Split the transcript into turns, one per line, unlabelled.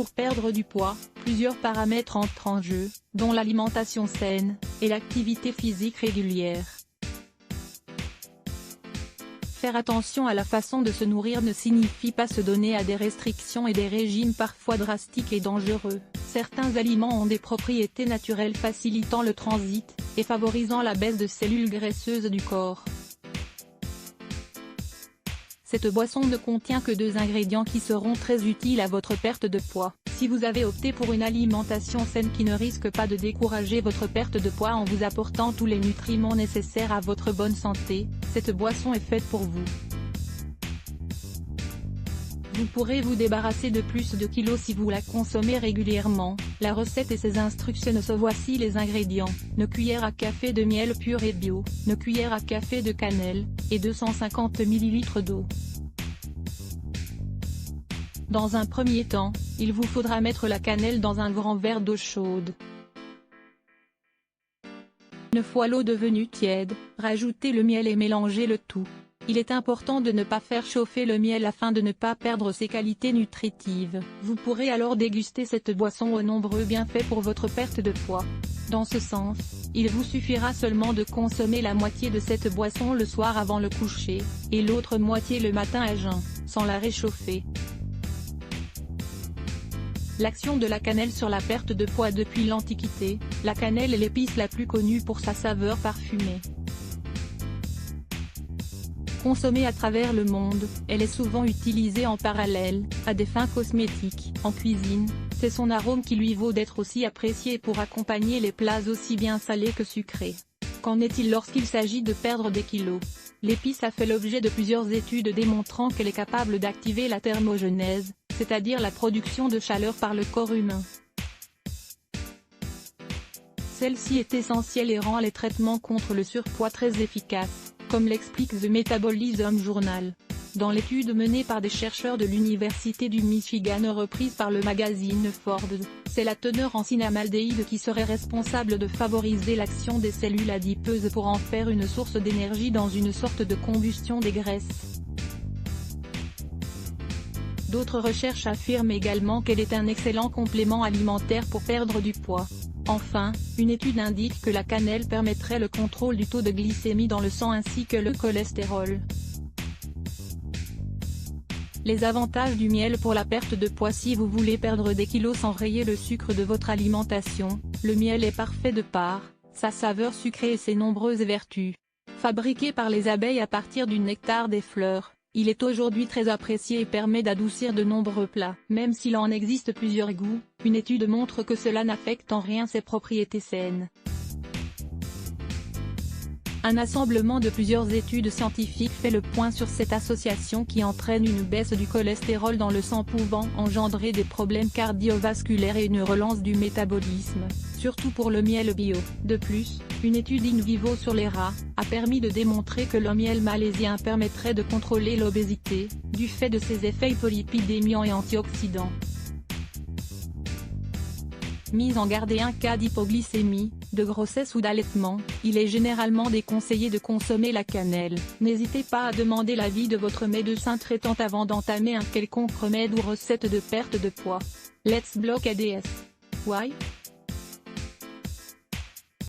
Pour perdre du poids, plusieurs paramètres entrent en jeu, dont l'alimentation saine, et l'activité physique régulière. Faire attention à la façon de se nourrir ne signifie pas se donner à des restrictions et des régimes parfois drastiques et dangereux. Certains aliments ont des propriétés naturelles facilitant le transit, et favorisant la baisse de cellules graisseuses du corps. Cette boisson ne contient que 2 ingrédients qui seront très utiles à votre perte de poids. Si vous avez opté pour une alimentation saine qui ne risque pas de décourager votre perte de poids en vous apportant tous les nutriments nécessaires à votre bonne santé, cette boisson est faite pour vous. Vous pourrez vous débarrasser de plus de kilos si vous la consommez régulièrement. La recette et ses instructions. Voici les ingrédients: 1 cuillère à café de miel pur et bio, 1 cuillère à café de cannelle, et 250 ml d'eau. Dans un premier temps, il vous faudra mettre la cannelle dans un grand verre d'eau chaude. Une fois l'eau devenue tiède, rajoutez le miel et mélangez le tout. Il est important de ne pas faire chauffer le miel afin de ne pas perdre ses qualités nutritives. Vous pourrez alors déguster cette boisson aux nombreux bienfaits pour votre perte de poids. Dans ce sens, il vous suffira seulement de consommer la moitié de cette boisson le soir avant le coucher, et l'autre moitié le matin à jeun, sans la réchauffer. L'action de la cannelle sur la perte de poids. Depuis l'Antiquité, la cannelle est l'épice la plus connue pour sa saveur parfumée. Consommée à travers le monde, elle est souvent utilisée en parallèle, à des fins cosmétiques. En cuisine, c'est son arôme qui lui vaut d'être aussi apprécié pour accompagner les plats aussi bien salés que sucrés. Qu'en est-il lorsqu'il s'agit de perdre des kilos? L'épice a fait l'objet de plusieurs études démontrant qu'elle est capable d'activer la thermogenèse, c'est-à-dire la production de chaleur par le corps humain. Celle-ci est essentielle et rend les traitements contre le surpoids très efficaces, comme l'explique The Metabolism Journal. Dans l'étude menée par des chercheurs de l'Université du Michigan reprise par le magazine Forbes, c'est la teneur en cinamaldéhyde qui serait responsable de favoriser l'action des cellules adipeuses pour en faire une source d'énergie dans une sorte de combustion des graisses. D'autres recherches affirment également qu'elle est un excellent complément alimentaire pour perdre du poids. Enfin, une étude indique que la cannelle permettrait le contrôle du taux de glycémie dans le sang ainsi que le cholestérol. Les avantages du miel pour la perte de poids. Si vous voulez perdre des kilos sans rayer le sucre de votre alimentation, le miel est parfait de par sa saveur sucrée et ses nombreuses vertus. Fabriqué par les abeilles à partir du nectar des fleurs, il est aujourd'hui très apprécié et permet d'adoucir de nombreux plats. Même s'il en existe plusieurs goûts, une étude montre que cela n'affecte en rien ses propriétés saines. Un assemblement de plusieurs études scientifiques fait le point sur cette association qui entraîne une baisse du cholestérol dans le sang pouvant engendrer des problèmes cardiovasculaires et une relance du métabolisme, surtout pour le miel bio. De plus, une étude in vivo sur les rats a permis de démontrer que le miel malaisien permettrait de contrôler l'obésité, du fait de ses effets hypolipidémiants et antioxydants. Mise en garde et un cas d'hypoglycémie, de grossesse ou d'allaitement, il est généralement déconseillé de consommer la cannelle. N'hésitez pas à demander l'avis de votre médecin traitant avant d'entamer un quelconque remède ou recette de perte de poids. Let's block ADS. Why?